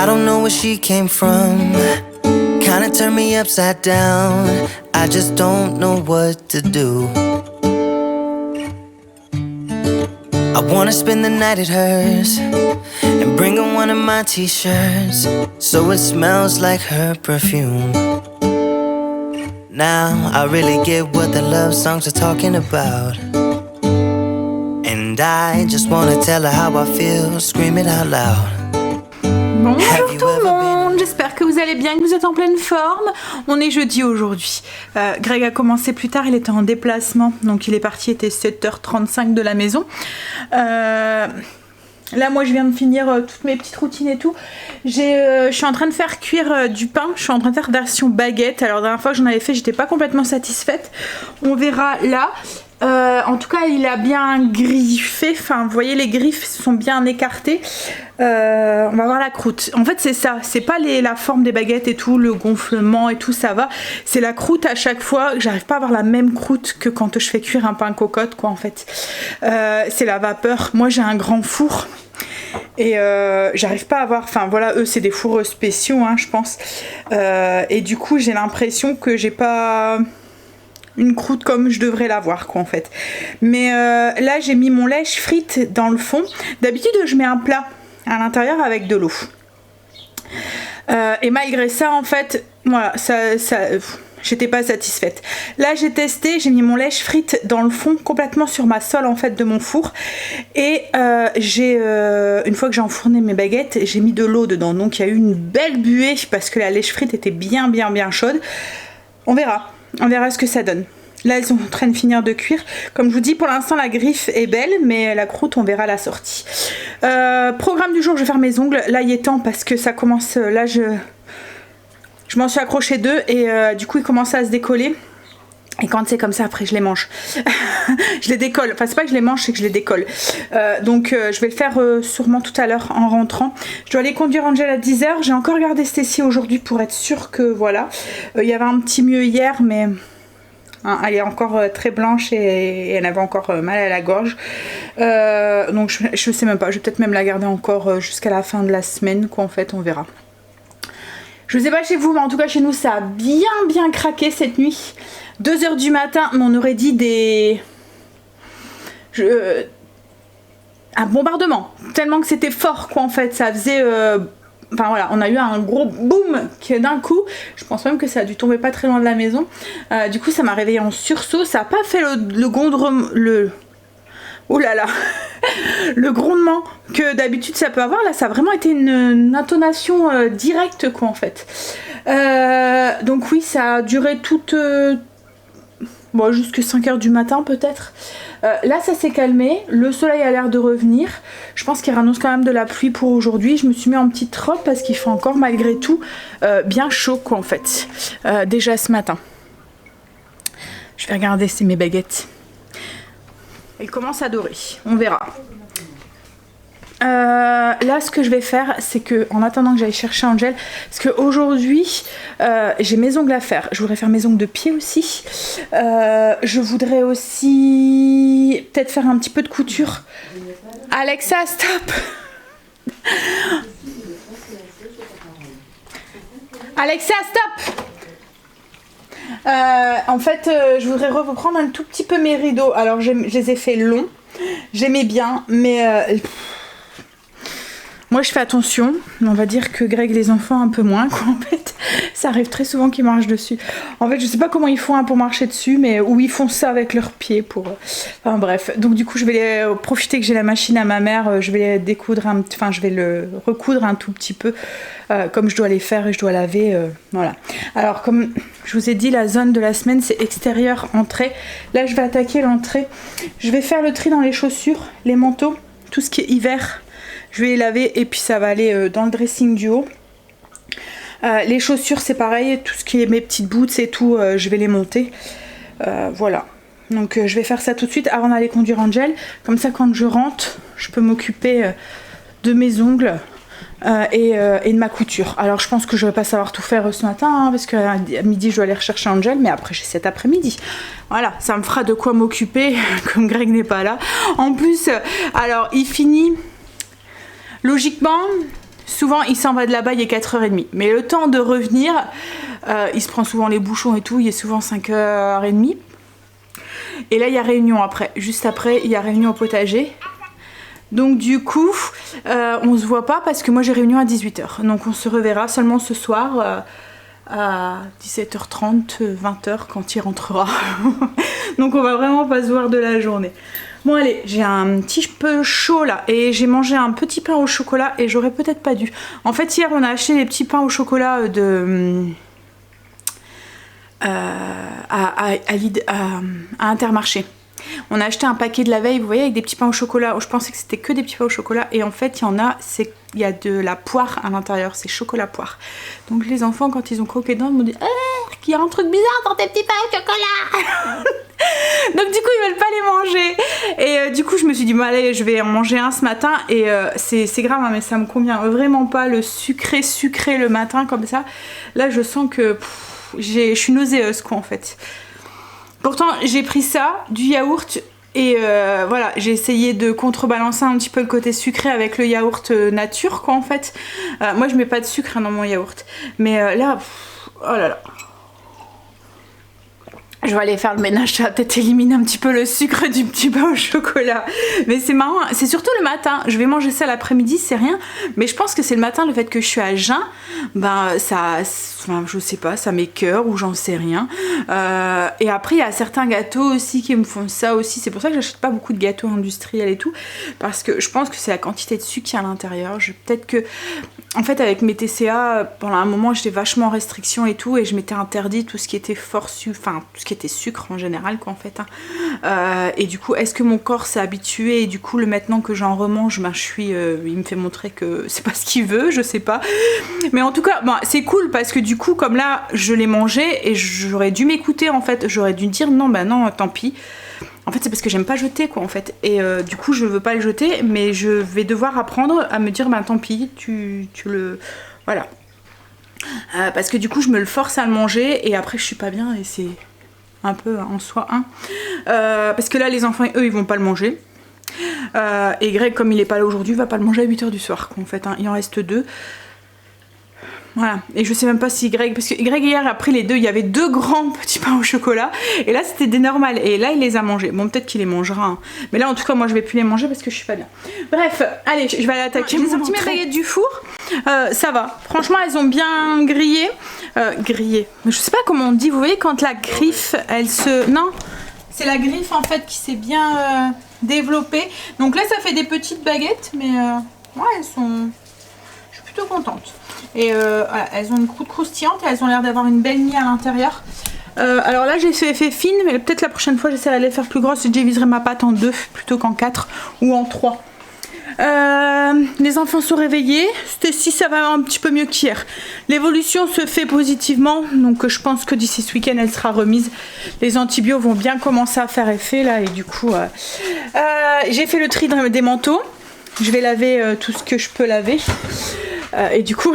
I don't know where she came from. Kinda turned me upside down. I just don't know what to do. I wanna spend the night at hers and bring her one of my t-shirts so it smells like her perfume. Now I really get what the love songs are talking about, and I just wanna tell her how I feel, scream it out loud. Bonjour tout le monde, j'espère que vous allez bien, que vous êtes en pleine forme. On est jeudi aujourd'hui. Greg a commencé plus tard, il était en déplacement, donc il est parti, il était 7h35 de la maison. Là moi je viens de finir toutes mes petites routines et tout. Je suis en train de faire cuire du pain, je suis en train de faire version baguette. Alors la dernière fois que j'en avais fait, j'étais pas complètement satisfaite. On verra là. En tout cas il a bien griffé, enfin vous voyez les griffes sont bien écartées. On va voir la croûte. En fait c'est ça, c'est pas la forme des baguettes et tout, le gonflement et tout ça va. C'est la croûte à chaque fois, j'arrive pas à avoir la même croûte que quand je fais cuire un pain cocotte quoi en fait. C'est la vapeur, moi j'ai un grand four. Et j'arrive pas à avoir, enfin voilà, eux c'est des fours spéciaux hein, je pense. Et du coup j'ai l'impression que j'ai pas une croûte comme je devrais l'avoir quoi en fait. Mais là j'ai mis mon lèche frite dans le fond. D'habitude je mets un plat à l'intérieur avec de l'eau. Et malgré ça en fait, voilà, j'étais pas satisfaite. Là j'ai testé, j'ai mis mon lèche frite dans le fond, complètement sur ma sole en fait de mon four. Et une fois que j'ai enfourné mes baguettes, j'ai mis de l'eau dedans. Donc il y a eu une belle buée parce que la lèche frite était bien chaude. On verra ce que ça donne. Là elles sont en train de finir de cuire. Comme je vous dis pour l'instant la griffe est belle, mais la croûte on verra la sortie. Programme du jour, je vais faire mes ongles. Là il est temps parce que ça commence, là je m'en suis accrochée deux et du coup ils commencent à se décoller. Et quand c'est comme ça, après je les mange. Je les décolle. Enfin c'est pas que je les mange, c'est que je les décolle. Donc je vais le faire sûrement tout à l'heure en rentrant. Je dois aller conduire Angel à 10h. J'ai encore gardé Stécie aujourd'hui pour être sûre que voilà. Il y avait un petit mieux hier mais hein, elle est encore très blanche et elle avait encore mal à la gorge. Donc je sais même pas. Je vais peut-être même la garder encore jusqu'à la fin de la semaine quoi en fait, on verra. Je sais pas chez vous mais en tout cas chez nous ça a bien craqué cette nuit. 2h du matin, mais on aurait dit un bombardement. Tellement que c'était fort quoi en fait, ça faisait... Enfin voilà, on a eu un gros boom qui d'un coup, je pense même que ça a dû tomber pas très loin de la maison. Du coup ça m'a réveillée en sursaut, ça a pas fait le grondement... Oh là là le grondement que d'habitude ça peut avoir, là ça a vraiment été une intonation directe quoi en fait. Donc oui, ça a duré toute... Bon, jusque 5h du matin peut-être. Là ça s'est calmé, le soleil a l'air de revenir. Je pense qu'il annonce quand même de la pluie pour aujourd'hui. Je me suis mis en petite robe parce qu'il fait encore malgré tout bien chaud quoi en fait. Déjà ce matin. Je vais regarder c'est mes baguettes. Elle commence à dorer, on verra. Là ce que je vais faire c'est que en attendant que j'aille chercher Angel, parce qu'aujourd'hui j'ai mes ongles à faire, je voudrais faire mes ongles de pied aussi, je voudrais aussi peut-être faire un petit peu de couture. Alexa stop. Alexa stop. En fait je voudrais reprendre un tout petit peu mes rideaux. Alors je les ai fait longs, j'aimais bien mais moi je fais attention, on va dire que Greg les enfants un peu moins quoi en fait. Ça arrive très souvent qu'ils marchent dessus. En fait je sais pas comment ils font pour marcher dessus, mais ou ils font ça avec leurs pieds pour... Enfin bref, donc du coup je vais profiter que j'ai la machine à ma mère, je vais les découdre, enfin je vais le recoudre un tout petit peu, comme je dois les faire et je dois laver, voilà. Alors comme je vous ai dit, la zone de la semaine c'est extérieur, entrée. Là je vais attaquer l'entrée. Je vais faire le tri dans les chaussures, les manteaux, tout ce qui est hiver. Je vais les laver et puis ça va aller dans le dressing du haut. Les chaussures c'est pareil, tout ce qui est mes petites boots et tout, je vais les monter. Voilà. Donc je vais faire ça tout de suite avant d'aller conduire Angel. Comme ça quand je rentre, je peux m'occuper de mes ongles et de ma couture. Alors je pense que je vais pas savoir tout faire ce matin hein, parce qu'à midi je dois aller rechercher Angel, mais après j'ai cet après-midi. Voilà, ça me fera de quoi m'occuper comme Greg n'est pas là. En plus, alors il finit... Logiquement, souvent il s'en va de là-bas, il est 4h30. Mais le temps de revenir, il se prend souvent les bouchons et tout, il est souvent 5h30. Et là il y a réunion après, juste après il y a réunion au potager. Donc du coup, on se voit pas parce que moi j'ai réunion à 18h. Donc on se reverra seulement ce soir à 17h30, 20h quand il rentrera. Donc on va vraiment pas se voir de la journée. Bon allez, j'ai un petit peu chaud là et j'ai mangé un petit pain au chocolat et j'aurais peut-être pas dû. En fait hier on a acheté des petits pains au chocolat à Intermarché. On a acheté un paquet de la veille, vous voyez, avec des petits pains au chocolat. Je pensais que c'était que des petits pains au chocolat et en fait il y a de la poire à l'intérieur, c'est chocolat poire. Donc les enfants quand ils ont croqué dedans ils m'ont dit qu'il y a un truc bizarre dans tes petits pains au chocolat. Donc du coup ils veulent pas les manger et du coup je me suis dit bon allez je vais en manger un ce matin et c'est grave hein, mais ça me convient vraiment pas le sucré le matin comme ça. Là je sens que je suis nauséeuse quoi en fait. Pourtant j'ai pris ça, du yaourt et voilà j'ai essayé de contrebalancer un petit peu le côté sucré avec le yaourt nature quoi en fait. Moi je mets pas de sucre hein, dans mon yaourt mais là oh là là. Je vais aller faire le ménage, ça va peut-être éliminer un petit peu le sucre du petit pain au chocolat. Mais c'est marrant, c'est surtout le matin. Je vais manger ça l'après-midi, c'est rien. Mais je pense que c'est le matin, le fait que je suis à jeun, ben ça, enfin, je sais pas, ça m'écœure ou j'en sais rien. Et après, il y a certains gâteaux aussi qui me font ça aussi. C'est pour ça que j'achète pas beaucoup de gâteaux industriels et tout. Parce que je pense que c'est la quantité de sucre qu'il y a à l'intérieur. Peut-être que, en fait, avec mes TCA, pendant un moment, j'étais vachement en restriction et tout. Et je m'étais interdit tout ce qui était fort sucre, enfin, tout ce qui était sucre en général quoi en fait hein. Et du coup est-ce que mon corps s'est habitué et du coup le maintenant que j'en remange ben il me fait montrer que c'est pas ce qu'il veut, je sais pas, mais en tout cas bon, c'est cool parce que du coup comme là je l'ai mangé et j'aurais dû m'écouter en fait, j'aurais dû dire non ben non tant pis. En fait c'est parce que j'aime pas jeter quoi en fait et du coup je veux pas le jeter mais je vais devoir apprendre à me dire ben tant pis tu le voilà parce que du coup je me le force à le manger et après je suis pas bien et c'est un peu en soi hein. Parce que là les enfants eux ils vont pas le manger et Greg comme il est pas là aujourd'hui va pas le manger à 8h du soir en fait hein. Il en reste 2 voilà et je sais même pas si Greg parce que Greg hier a pris les deux, il y avait 2 grands petits pains au chocolat et là c'était des normales et là il les a mangés, bon peut-être qu'il les mangera hein. Mais là en tout cas moi je vais plus les manger parce que je suis pas bien. Bref allez je vais aller attaquer mon petit baguette du four. Ça va franchement elles ont bien grillé mais je sais pas comment on dit, vous voyez quand la griffe elle se non c'est la griffe en fait qui s'est bien développée donc là ça fait des petites baguettes mais ouais elles sont je suis plutôt contente et voilà, elles ont une croûte croustillante et elles ont l'air d'avoir une belle mie à l'intérieur. Alors là j'ai fait fine mais peut-être la prochaine fois j'essaierai de les faire plus grosses et je diviserai ma pâte en 2 plutôt qu'en 4 ou en 3. Les enfants sont réveillés, Stacy ça va un petit peu mieux qu'hier. L'évolution se fait positivement, donc je pense que d'ici ce week-end elle sera remise. Les antibiotiques vont bien commencer à faire effet là et du coup j'ai fait le tri des manteaux. Je vais laver tout ce que je peux laver. Et du coup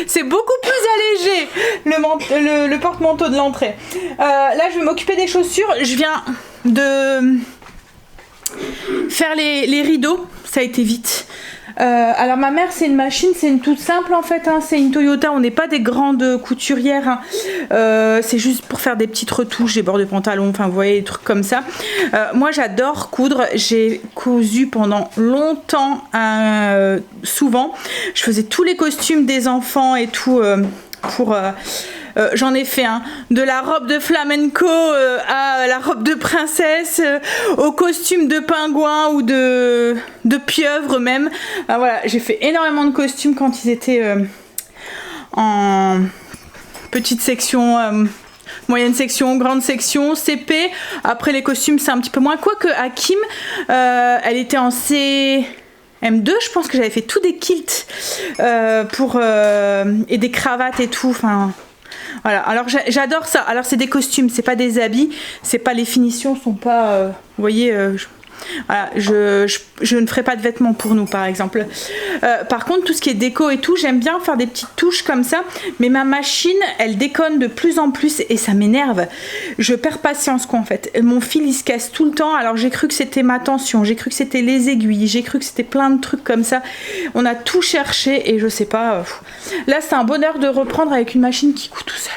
c'est beaucoup plus allégé le porte-manteau de l'entrée. Là je vais m'occuper des chaussures. Je viens de faire les rideaux, ça a été vite. Alors ma mère c'est une machine, c'est une toute simple en fait hein. C'est une Toyota, on n'est pas des grandes couturières hein. C'est juste pour faire des petites retouches, des bords de pantalon, enfin vous voyez des trucs comme ça. Moi j'adore coudre, j'ai cousu pendant longtemps souvent, je faisais tous les costumes des enfants et tout pour j'en ai fait de la robe de flamenco à la robe de princesse, au costume de pingouin ou de pieuvre même. Voilà, j'ai fait énormément de costumes quand ils étaient en petite section, moyenne section, grande section, CP. Après les costumes c'est un petit peu moins. Quoique Hakim, elle était en CM2, je pense que j'avais fait tout des kilts et des cravates et tout. Enfin. Voilà, alors j'adore ça. Alors c'est des costumes, c'est pas des habits, c'est pas les finitions, sont pas, vous voyez, Voilà, je ne ferai pas de vêtements pour nous par exemple. Par contre tout ce qui est déco et tout, j'aime bien faire des petites touches comme ça, mais ma machine elle déconne de plus en plus et ça m'énerve. Je perds patience quoi en fait. Mon fil il se casse tout le temps, alors j'ai cru que c'était ma tension, j'ai cru que c'était les aiguilles, j'ai cru que c'était plein de trucs comme ça. On a tout cherché et je sais pas. Là c'est un bonheur de reprendre avec une machine qui coûte tout seul.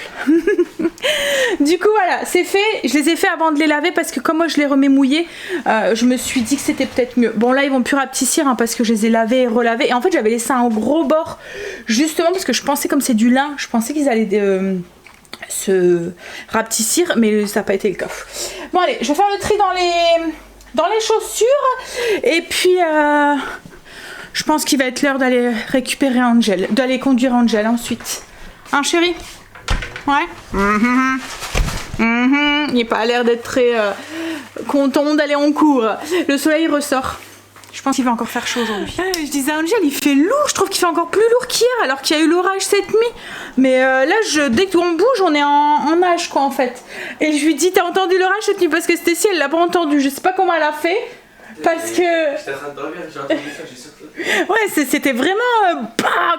Du coup voilà, c'est fait. Je les ai fait avant de les laver parce que comme moi je les remets mouillés, je me suis dit que c'était peut-être mieux. Bon là ils vont plus rapetissir hein, parce que je les ai lavés et relavés. Et en fait j'avais laissé un gros bord justement parce que je pensais comme c'est du lin, je pensais qu'ils allaient se rapetissir, mais ça n'a pas été le cas. Bon allez, je vais faire le tri dans les chaussures et puis je pense qu'il va être l'heure d'aller récupérer Angel, d'aller conduire Angel ensuite. Hein chérie? Ouais. Il n'est pas à l'air d'être très content d'aller en cours. Le soleil ressort. Je pense qu'il va encore faire chaud aujourd'hui. Je disais à Angel, il fait lourd. Je trouve qu'il fait encore plus lourd qu'hier alors qu'il y a eu l'orage cette nuit. Mais là, dès qu'on bouge, on est en nage quoi en fait. Et je lui dis, t'as entendu l'orage cette nuit? Parce que Stécie, elle l'a pas entendu. Je sais pas comment elle a fait. Parce que... J'étais en train de dormir, j'ai entendu ça, j'ai surtout... Ouais, c'était vraiment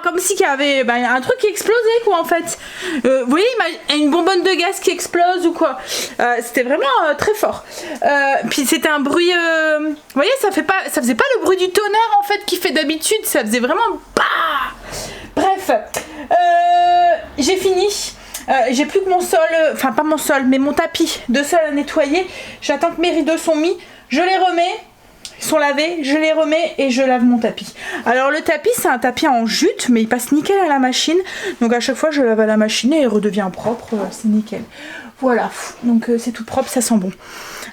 comme si il y avait un truc qui explosait quoi en fait. Vous voyez, une bonbonne de gaz qui explose ou quoi. C'était vraiment très fort. Puis c'était un bruit... vous voyez, ça faisait pas le bruit du tonnerre en fait qui fait d'habitude. Ça faisait vraiment... Bref. J'ai fini. J'ai plus que mon sol, enfin pas mon sol, mais mon tapis de sol à nettoyer. J'attends que mes rideaux sont mis. Je les remets. Ils sont lavés, je les remets et je lave mon tapis. Alors le tapis c'est un tapis en jute mais il passe nickel à la machine. Donc à chaque fois je lave à la machine et il redevient propre, c'est nickel. Voilà, donc c'est tout propre, ça sent bon.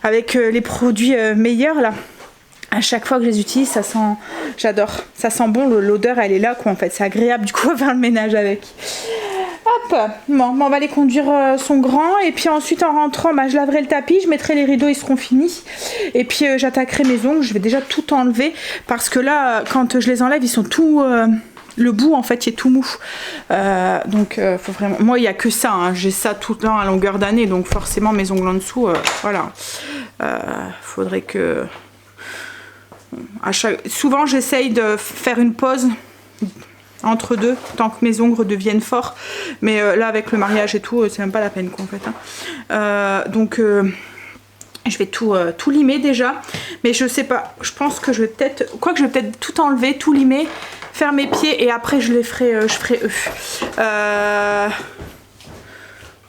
Avec les produits meilleurs là. À chaque fois que je les utilise, ça sent... J'adore. Ça sent bon, l'odeur elle est là quoi en fait. C'est agréable du coup à faire le ménage avec. Hop, bon, on va aller conduire son grand et puis ensuite en rentrant je laverai le tapis, je mettrai les rideaux, ils seront finis et puis j'attaquerai mes ongles, je vais déjà tout enlever parce que là quand je les enlève ils sont tout le bout en fait il est tout mou donc faut vraiment, moi il n'y a que ça hein. J'ai ça tout le temps à longueur d'année donc forcément mes ongles en dessous voilà faudrait que souvent j'essaye de faire une pause entre deux, tant que mes ongles deviennent forts. Mais là, avec le mariage et tout, c'est même pas la peine quoi, en fait. Hein. Donc, je vais tout limer déjà. Mais je sais pas, je pense que je vais peut-être... Quoique, je vais peut-être tout enlever, tout limer, faire mes pieds et après, je ferai eux.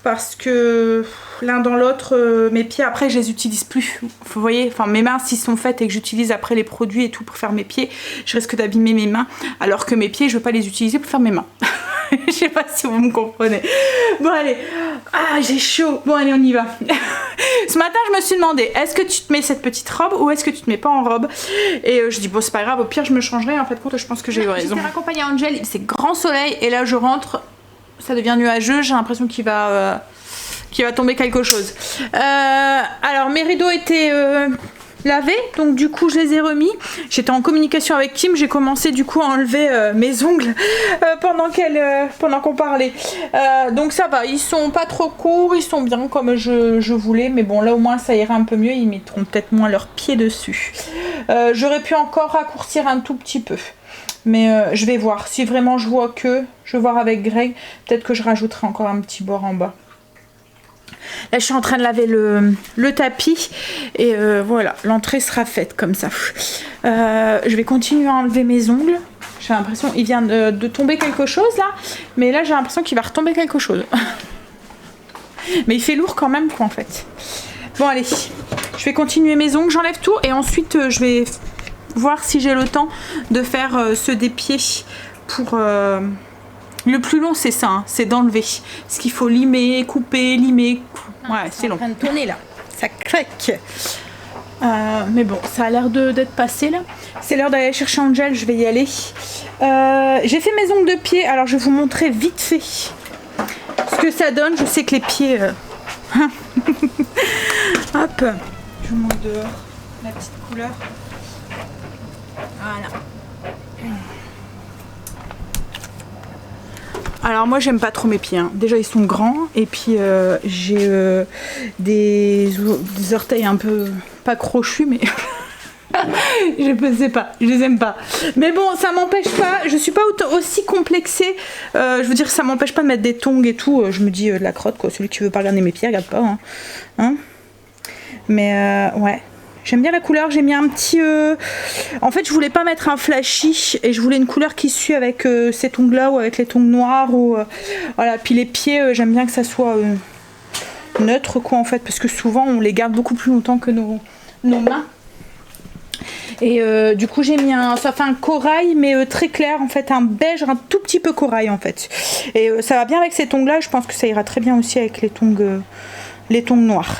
Parce que l'un dans l'autre, mes pieds après je les utilise plus. Vous voyez, enfin mes mains s'ils sont faites et que j'utilise après les produits et tout pour faire mes pieds, je risque d'abîmer mes mains. Alors que mes pieds, je veux pas les utiliser pour faire mes mains. Je sais pas si vous me comprenez. Bon allez, j'ai chaud. Bon allez, on y va. Ce matin, je me suis demandé, est-ce que tu te mets cette petite robe ou est-ce que tu te mets pas en robe? Et je dis bon c'est pas grave, au pire je me changerai. En fait, compte, je pense que j'ai eu raison. J'étais raccompagnée à Angel, c'est grand soleil et là je rentre. Ça devient nuageux, j'ai l'impression qu'il va tomber quelque chose. Alors mes rideaux étaient lavés, donc du coup je les ai remis. J'étais en communication avec Kim, j'ai commencé du coup à enlever mes ongles pendant qu'on parlait. Donc ça va, ils sont pas trop courts, ils sont bien comme je voulais, mais bon là au moins ça ira un peu mieux, ils mettront peut-être moins leurs pieds dessus. J'aurais pu encore raccourcir un tout petit peu. Mais je vais voir, si vraiment je vois que, je vais voir avec Greg, peut-être que je rajouterai encore un petit bord en bas. Là je suis en train de laver le tapis et voilà, l'entrée sera faite comme ça. Je vais continuer à enlever mes ongles. J'ai l'impression, il vient de tomber quelque chose là, mais là j'ai l'impression qu'il va retomber quelque chose. Mais il fait lourd quand même quoi en fait. Bon allez, je vais continuer mes ongles, j'enlève tout et ensuite je vais... voir si j'ai le temps de faire ceux des pieds pour le plus long c'est ça hein, c'est d'enlever ce qu'il faut limer, couper, limer ouais c'est long. C'est en train de tourner là, ça craque mais bon ça a l'air d'être passé là. C'est l'heure d'aller chercher Angel, je vais y aller. J'ai fait mes ongles de pied, alors je vais vous montrer vite fait ce que ça donne. Je sais que les pieds hop, je vous montre dehors la petite couleur. Voilà. Alors moi j'aime pas trop mes pieds hein. Déjà ils sont grands et puis j'ai des orteils un peu pas crochus mais Je sais pas, je les aime pas. Mais bon, ça m'empêche pas, je suis pas aussi complexée. Je veux dire, ça m'empêche pas de mettre des tongs et tout. Je me dis de la crotte, quoi. Celui qui veut pas regarder mes pieds, regarde pas. Hein. Mais ouais. J'aime bien la couleur, j'ai mis un petit... En fait, je voulais pas mettre un flashy et je voulais une couleur qui suit avec ces tongs-là ou avec les tongs noirs. Ou, voilà, puis les pieds, j'aime bien que ça soit neutre, quoi, en fait, parce que souvent, on les garde beaucoup plus longtemps que nos mains. Et du coup, j'ai mis ça fait un corail, mais très clair, en fait, un beige, un tout petit peu corail, en fait. Et ça va bien avec ces tongs-là, je pense que ça ira très bien aussi avec les tongs noirs.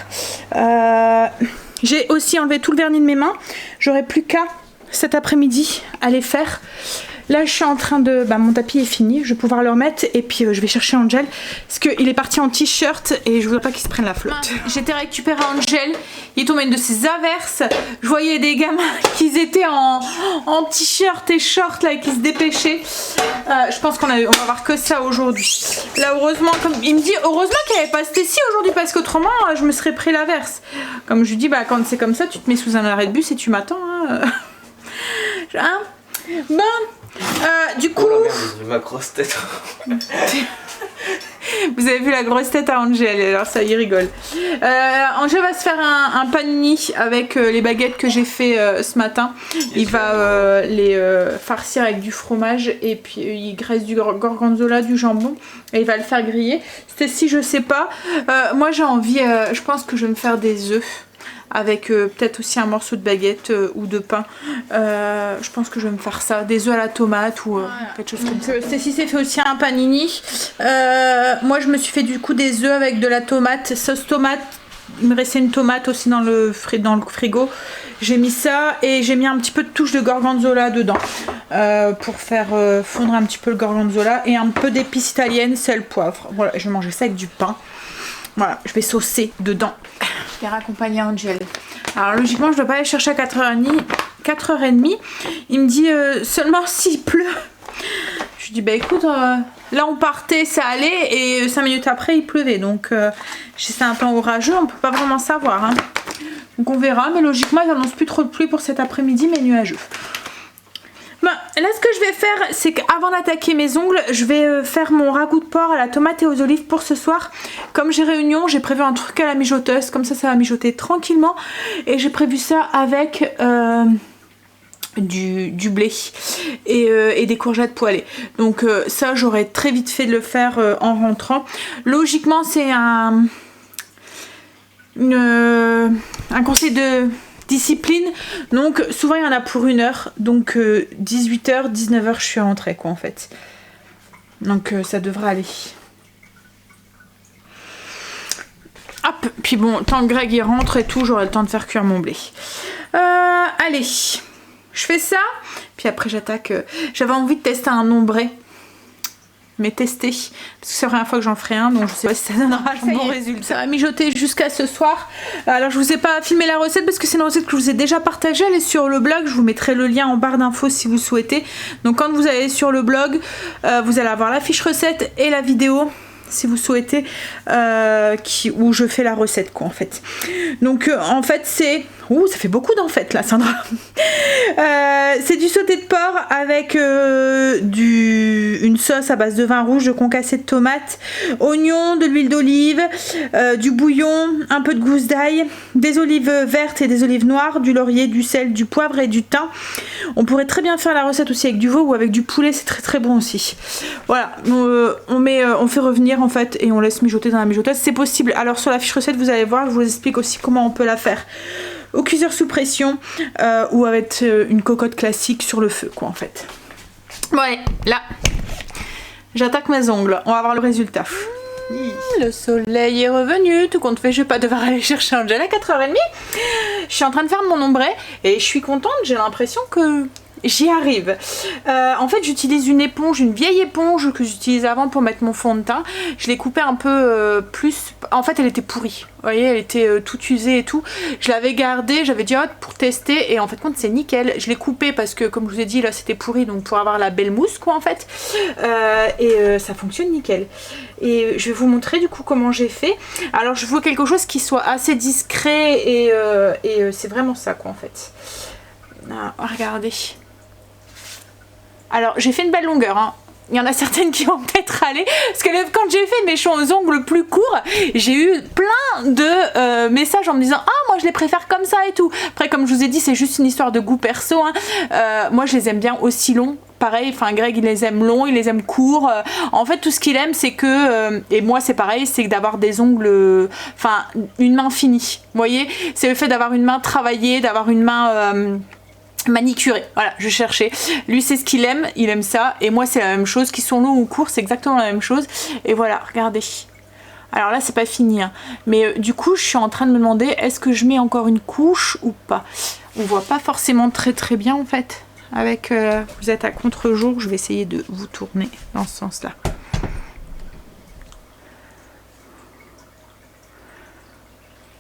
J'ai aussi enlevé tout le vernis de mes mains. J'aurai plus qu'à cet après-midi à les faire. Là, je suis en train de... mon tapis est fini. Je vais pouvoir le remettre. Et puis, je vais chercher Angel. Parce qu'il est parti en t-shirt. Et je voudrais pas qu'il se prenne la flotte. J'étais récupéré Angel. Il est tombé une de ces averses. Je voyais des gamins qui étaient en t-shirt et short. Là, et qui se dépêchaient. Je pense on va voir que ça aujourd'hui. Là, heureusement, comme il me dit, heureusement qu'il n'y avait pas Stécie aujourd'hui. Parce qu'autrement, je me serais pris l'averse. Comme je lui dis, quand c'est comme ça, tu te mets sous un arrêt de bus et tu m'attends. Bon. Du coup... Oh la merde, j'ai ma grosse tête. Vous avez vu la grosse tête à Angel, alors ça y rigole. Angel va se faire un panini avec les baguettes que j'ai fait ce matin. Il va les farcir avec du fromage et puis il graisse du gorgonzola, du jambon et il va le faire griller. C'était je sais pas. Moi j'ai envie, je pense que je vais me faire des œufs. Avec peut-être aussi un morceau de baguette ou de pain. Je pense que je vais me faire ça, des œufs à la tomate ou quelque chose comme ça. Stécie s'est fait aussi un panini. Moi je me suis fait du coup des œufs avec de la tomate, sauce tomate. Il me restait une tomate aussi dans le frigo. J'ai mis ça et j'ai mis un petit peu de touche de gorgonzola dedans pour faire fondre un petit peu le gorgonzola et un peu d'épices italiennes, sel, poivre. Voilà, je vais manger ça avec du pain. Voilà, je vais saucer dedans. Je vais raccompagner Angel. Alors logiquement, je ne dois pas aller chercher à 4h30. Il me dit seulement s'il pleut. Je lui dis écoute, là on partait, ça allait et 5 minutes après il pleuvait. Donc c'est un temps orageux, on peut pas vraiment savoir. Hein. Donc on verra, mais logiquement ils n'annoncent plus trop de pluie pour cet après-midi, mais nuageux. Là ce que je vais faire, c'est qu'avant d'attaquer mes ongles, je vais faire mon ragoût de porc à la tomate et aux olives pour ce soir. Comme j'ai réunion, j'ai prévu un truc à la mijoteuse, comme ça ça va mijoter tranquillement. Et j'ai prévu ça avec du blé et des courgettes poêlées. Donc ça j'aurais très vite fait de le faire en rentrant. Logiquement c'est un conseil de... discipline, donc souvent il y en a pour 1 heure, donc 18h, 19h je suis rentrée quoi en fait, donc ça devrait aller. Hop, puis bon, tant que Greg il rentre et tout, j'aurai le temps de faire cuire mon blé. Allez, je fais ça, puis après j'attaque, j'avais envie de tester un ombré, mais tester, parce que c'est la première fois que j'en ferai un, donc je sais pas si ça donnera un bon résultat. Ça va mijoter jusqu'à ce soir. Alors je vous ai pas filmé la recette parce que c'est une recette que je vous ai déjà partagée, elle est sur le blog, je vous mettrai le lien en barre d'infos si vous souhaitez. Donc quand vous allez sur le blog, vous allez avoir la fiche recette et la vidéo si vous souhaitez, où je fais la recette quoi en fait. Donc en fait c'est... Ouh, ça fait beaucoup d'en fait là Sandra. C'est du sauté de porc avec une sauce à base de vin rouge, de concassé de tomates, oignons, de l'huile d'olive, du bouillon, un peu de gousse d'ail, des olives vertes et des olives noires, du laurier, du sel, du poivre et du thym. On pourrait très bien faire la recette aussi avec du veau ou avec du poulet, c'est très très bon aussi. Voilà, on fait revenir en fait et on laisse mijoter dans la mijoteuse, c'est possible. Alors sur la fiche recette vous allez voir, je vous explique aussi comment on peut la faire. Au cuiseur sous pression ou avec une cocotte classique sur le feu quoi en fait. Bon allez, là j'attaque mes ongles, on va voir le résultat. Le soleil est revenu, tout compte fait je vais pas devoir aller chercher Angel à 4h30. Je suis en train de faire mon ombré et je suis contente, j'ai l'impression que j'y arrive. En fait j'utilise une éponge, une vieille éponge que j'utilisais avant pour mettre mon fond de teint. Je l'ai coupée un peu plus, en fait elle était pourrie. Vous voyez, elle était toute usée et tout. Je l'avais gardée, j'avais dit pour tester et en fait compte c'est nickel. Je l'ai coupée parce que comme je vous ai dit là c'était pourri, donc pour avoir la belle mousse quoi en fait. Ça fonctionne nickel. Et je vais vous montrer du coup comment j'ai fait. Alors je veux quelque chose qui soit assez discret et c'est vraiment ça quoi en fait. Ah, regardez. Alors, j'ai fait une belle longueur, hein. Il y en a certaines qui vont peut-être râler parce que quand j'ai fait mes ongles plus courts, j'ai eu plein de messages en me disant ah moi je les préfère comme ça et tout. Après comme je vous ai dit c'est juste une histoire de goût perso, hein. Moi je les aime bien aussi longs. Pareil, enfin Greg il les aime longs, il les aime courts. En fait tout ce qu'il aime c'est que et moi c'est pareil, c'est d'avoir des ongles, enfin une main finie. Vous voyez, c'est le fait d'avoir une main travaillée, d'avoir une main manicuré, voilà, je cherchais. Lui c'est ce qu'il aime, il aime ça, et moi c'est la même chose, qu'ils sont longs ou courts, c'est exactement la même chose. Et voilà, regardez. Alors là c'est pas fini, hein. Mais du coup je suis en train de me demander est-ce que je mets encore une couche ou pas. On voit pas forcément très bien en fait. Avec vous êtes à contre-jour, je vais essayer de vous tourner dans ce sens-là.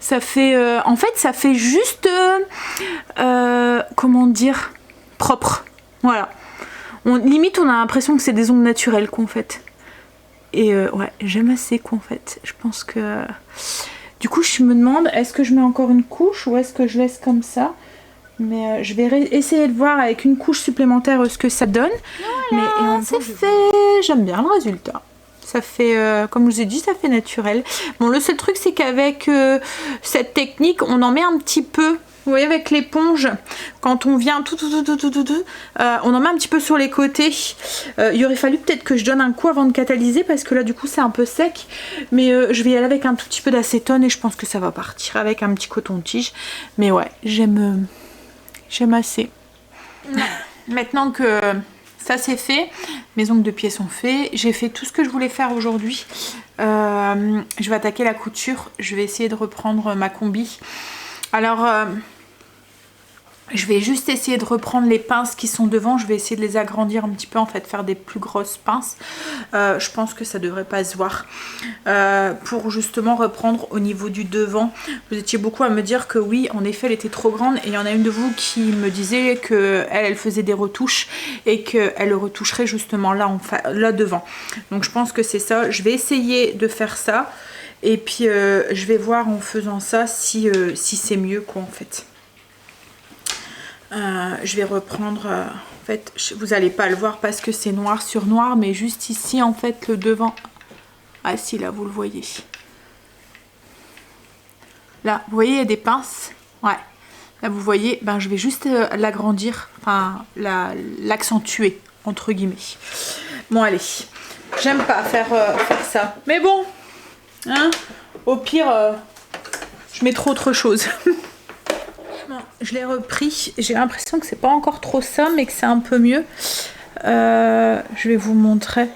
Ça fait, en fait, ça fait juste, comment dire, propre. Voilà. Limite, on a l'impression que c'est des ongles naturels qu'on fait. Et ouais, j'aime assez qu'on fait. Je pense que... Du coup, je me demande, est-ce que je mets encore une couche ou est-ce que je laisse comme ça? Mais je vais essayer de voir avec une couche supplémentaire ce que ça donne. Voilà, mais c'est fait. J'aime bien le résultat. Ça fait, comme je vous ai dit, ça fait naturel. Bon, le seul truc, c'est qu'avec cette technique, on en met un petit peu. Vous voyez, avec l'éponge, quand on vient on en met un petit peu sur les côtés. Il aurait fallu peut-être que je donne un coup avant de catalyser, parce que là, du coup, c'est un peu sec. Mais je vais y aller avec un tout petit peu d'acétone et je pense que ça va partir avec un petit coton-tige. Mais ouais, j'aime assez. Maintenant que... ça c'est fait, mes ongles de pied sont faits, j'ai fait tout ce que je voulais faire aujourd'hui. Je vais attaquer la couture, je vais essayer de reprendre ma combi. Alors, je vais juste essayer de reprendre les pinces qui sont devant, je vais essayer de les agrandir un petit peu en fait, faire des plus grosses pinces. Je pense que ça devrait pas se voir. Pour justement reprendre au niveau du devant, vous étiez beaucoup à me dire que oui, en effet, elle était trop grande et il y en a une de vous qui me disait que elle faisait des retouches et qu'elle le retoucherait justement là, là devant. Donc je pense que c'est ça, je vais essayer de faire ça et puis je vais voir en faisant ça si c'est mieux quoi en fait. Je vais reprendre, en fait, vous n'allez pas le voir parce que c'est noir sur noir, mais juste ici, en fait, le devant. Ah si, là, vous le voyez. Là, vous voyez, il y a des pinces. Ouais. Là, vous voyez, ben, je vais juste l'agrandir, enfin, l'accentuer, entre guillemets. Bon, allez. J'aime pas faire ça. Mais bon, hein, au pire, je mettrai autre chose. Je l'ai repris, j'ai l'impression que c'est pas encore trop ça, mais que c'est un peu mieux. Je vais vous montrer.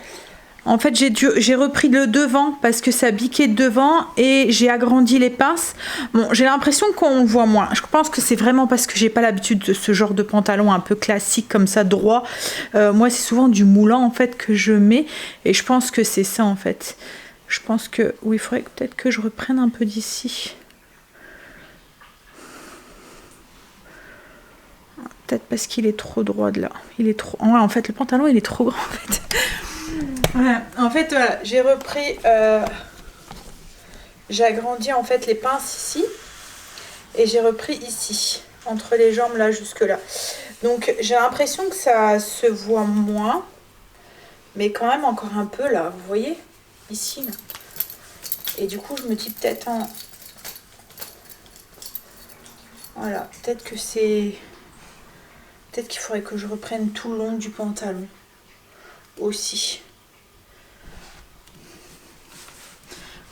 En fait, j'ai repris le devant parce que ça biquait de devant et j'ai agrandi les pinces. Bon, j'ai l'impression qu'on voit moins. Je pense que c'est vraiment parce que j'ai pas l'habitude de ce genre de pantalon un peu classique comme ça, droit. Moi, c'est souvent du moulant en fait que je mets et je pense que c'est ça en fait. Je pense que oui, il faudrait peut-être que je reprenne un peu d'ici. Peut-être parce qu'il est trop droit de là. Il est trop... Ouais, en fait, le pantalon, il est trop grand, en fait. Voilà. En fait, voilà, j'ai repris... J'ai agrandi, en fait, les pinces ici. Et j'ai repris ici. Entre les jambes, là, jusque là. Donc, j'ai l'impression que ça se voit moins. Mais quand même encore un peu, là. Vous voyez? Ici, là. Et du coup, je me dis peut-être en... Voilà. Peut-être que c'est... Peut-être qu'il faudrait que je reprenne tout le long du pantalon aussi.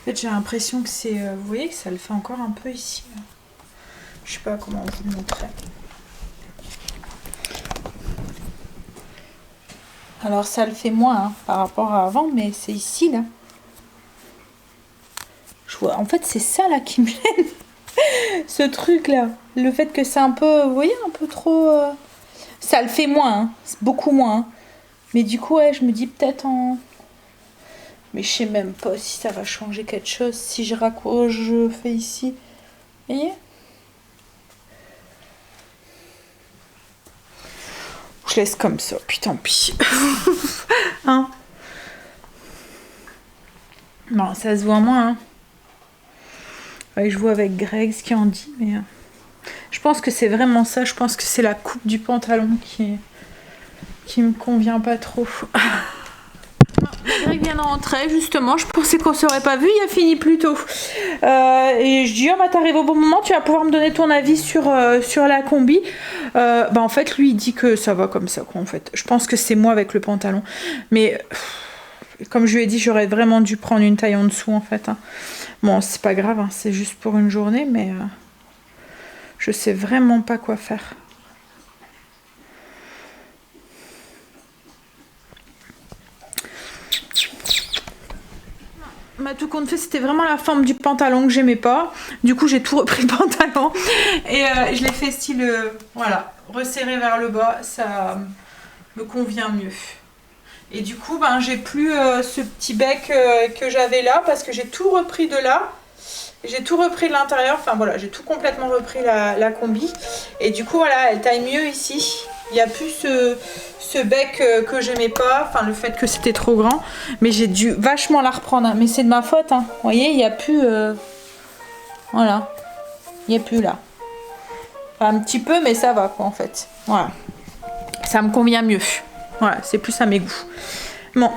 En fait, j'ai l'impression que c'est... vous voyez que ça le fait encore un peu ici. Là. Je sais pas comment vous le montrer. Alors ça le fait moins hein, par rapport à avant, mais c'est ici là. Je vois... En fait, c'est ça là qui me gêne. Ce truc là. Le fait que c'est un peu... Vous voyez, un peu trop... Ça le fait moins, hein. C'est beaucoup moins. Hein. Mais du coup, ouais, je me dis peut-être en... Mais je sais même pas si ça va changer quelque chose. Si je raccroche, je fais ici. Vous voyez? Je laisse comme ça, puis tant pis. Hein? Bon, ça se voit moins. Hein. Ouais, je vois avec Greg ce qu'il en dit, mais... Je pense que c'est vraiment ça. Je pense que c'est la coupe du pantalon qui me convient pas trop. Greg vient de rentrer justement, je pensais qu'on s'aurait pas vu, il a fini plus tôt. Et je dis oh bah t'arrives au bon moment, tu vas pouvoir me donner ton avis sur la combi. Bah en fait lui il dit que ça va comme ça quoi en fait. Je pense que c'est moi avec le pantalon. Mais comme je lui ai dit j'aurais vraiment dû prendre une taille en dessous en fait. Hein. Bon c'est pas grave, hein, c'est juste pour une journée mais je sais vraiment pas quoi faire. Bah, tout compte fait, c'était vraiment la forme du pantalon que j'aimais pas. Du coup, j'ai tout repris le pantalon et je l'ai fait style, voilà, resserré vers le bas. Ça me convient mieux. Et du coup, ben, j'ai plus ce petit bec que j'avais là parce que j'ai tout repris de là. J'ai tout repris de l'intérieur. Enfin voilà, j'ai tout complètement repris la combi. Et du coup, voilà, elle taille mieux ici. Il n'y a plus ce bec que j'aimais pas, enfin le fait que c'était trop grand, mais j'ai dû vachement la reprendre, hein. Mais c'est de ma faute, hein. Vous voyez, il n'y a plus, voilà, il n'y a plus là, enfin, un petit peu, mais ça va quoi en fait, voilà, ça me convient mieux, voilà, c'est plus à mes goûts, bon,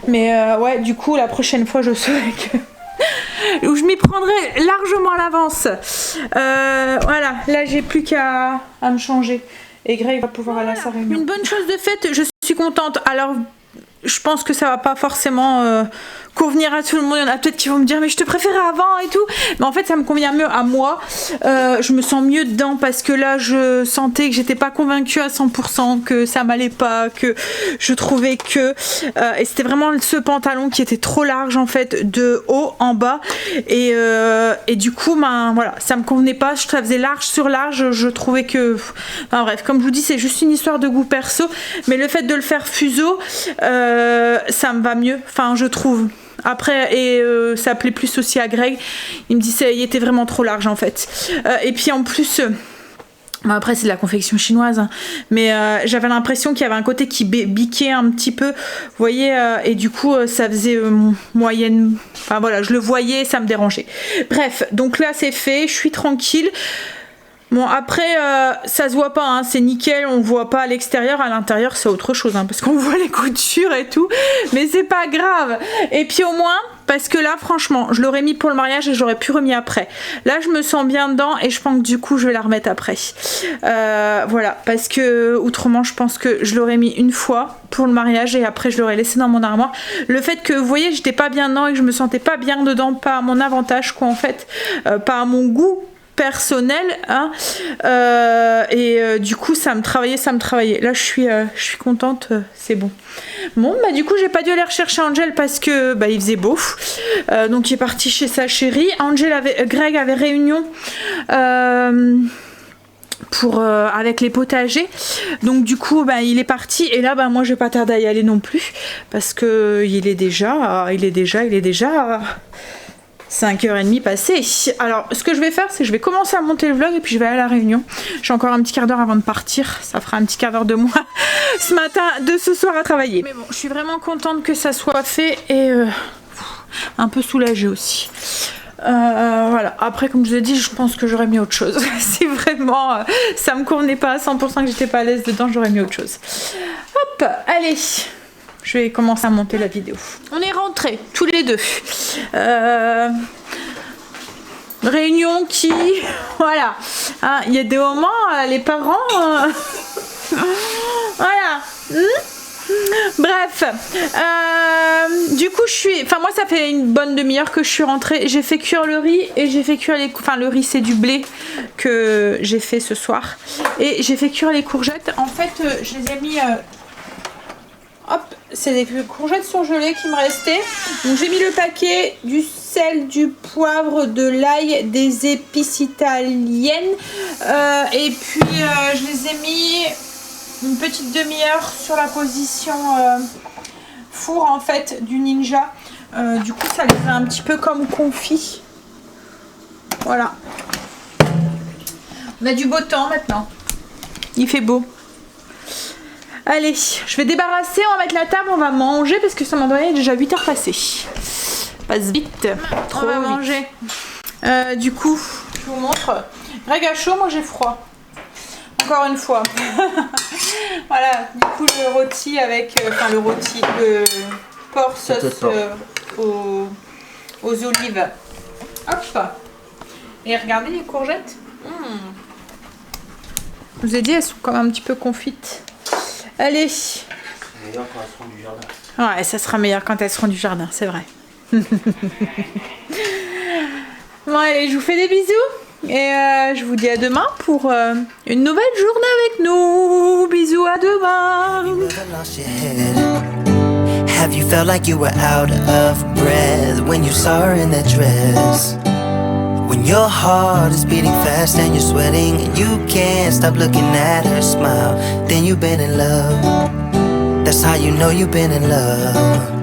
mais ouais, du coup la prochaine fois je saurai que où je m'y prendrai largement à l'avance, voilà, là j'ai plus qu'à me changer. Et Greg va pouvoir aller à sa réunion. Une bonne chose de fait, je suis contente. Alors, je pense que ça va pas forcément convenir à tout le monde. Il y en a peut-être qui vont me dire mais je te préférais avant et tout. Mais en fait, ça me convient mieux à moi. Je me sens mieux dedans parce que là, je sentais que j'étais pas convaincue à 100%, que ça m'allait pas, que je trouvais que... et c'était vraiment ce pantalon qui était trop large en fait, de haut en bas. Et du coup, ben, voilà, ça me convenait pas. Ça faisait large sur large. Je trouvais que... Enfin bref, comme je vous dis, c'est juste une histoire de goût perso. Mais le fait de le faire fuseau, ça me va mieux. Enfin, je trouve... Après, et ça plaît plus aussi à Greg. Il me dit il était vraiment trop large en fait. Et puis en plus, bon, après c'est de la confection chinoise, hein, mais j'avais l'impression qu'il y avait un côté qui biquait un petit peu. Vous voyez, et du coup ça faisait moyenne. Enfin voilà, je le voyais, ça me dérangeait. Bref, donc là c'est fait, je suis tranquille. Bon après ça se voit pas, hein, c'est nickel, on voit pas à l'extérieur, à l'intérieur c'est autre chose, hein, parce qu'on voit les coutures et tout, mais c'est pas grave. Et puis au moins, parce que là franchement, je l'aurais mis pour le mariage et j'aurais pu remis après. Là je me sens bien dedans et je pense que du coup je vais la remettre après. Voilà, parce que autrement je pense que je l'aurais mis une fois pour le mariage et après je l'aurais laissé dans mon armoire. Le fait que vous voyez j'étais pas bien dedans et que je me sentais pas bien dedans, pas à mon avantage quoi en fait, pas à mon goût personnel, hein, du coup ça me travaillait. Là je suis contente, c'est bon. Bon bah du coup j'ai pas dû aller rechercher Angel parce que bah il faisait beau, donc il est parti chez sa chérie. Greg avait réunion pour avec les potagers, donc du coup bah il est parti et là bah moi je vais pas tarder à y aller non plus parce que il est déjà 5h30 passées. Alors ce que je vais faire c'est que je vais commencer à monter le vlog et puis je vais aller à la réunion. J'ai encore un petit quart d'heure avant de partir. Ça fera un petit quart d'heure de moi ce soir à travailler. Mais bon, je suis vraiment contente que ça soit fait et un peu soulagée aussi. Voilà, après comme je vous ai dit je pense que j'aurais mis autre chose. Si vraiment ça me convenait pas à 100%, que j'étais pas à l'aise dedans, j'aurais mis autre chose. Hop, allez, je vais commencer à monter la vidéo. On est rentrés tous les deux. Réunion qui... Voilà. Hein, il y a des moments, les parents... voilà. Bref. Du coup, moi, ça fait une bonne demi-heure que je suis rentrée. J'ai fait cuire le riz et j'ai fait cuire les... Enfin, le riz, c'est du blé que j'ai fait ce soir. Et j'ai fait cuire les courgettes. En fait, je les ai mis... Hop, c'est des courgettes surgelées qui me restaient. Donc j'ai mis le paquet, du sel, du poivre, de l'ail, des épices italiennes. Et puis je les ai mis une petite demi-heure sur la position four en fait du Ninja. Du coup ça les fait un petit peu comme confit. Voilà. On a du beau temps maintenant. Il fait beau. Allez, je vais débarrasser, on va mettre la table, on va manger parce que ça m'a donné déjà 8h passées. Passe vite, trop vite. Manger. Du coup, je vous montre. Greg a chaud, moi j'ai froid. Encore une fois. Voilà, du coup le rôti avec, le porc sauce aux olives. Hop. Et regardez les courgettes. Je vous ai dit, elles sont quand même un petit peu confites. Allez. C'est meilleur quand elles seront du jardin. Ouais, ça sera meilleur quand elles seront du jardin, c'est vrai. Bon, allez, je vous fais des bisous. Et je vous dis à demain pour une nouvelle journée avec nous. Bisous, à demain. Have you ever lost your head? Have you felt like you were out of breath when you saw her in that dress? When your heart is beating fast and you're sweating and you can't stop looking at her smile, then you've been in love. That's how you know you've been in love.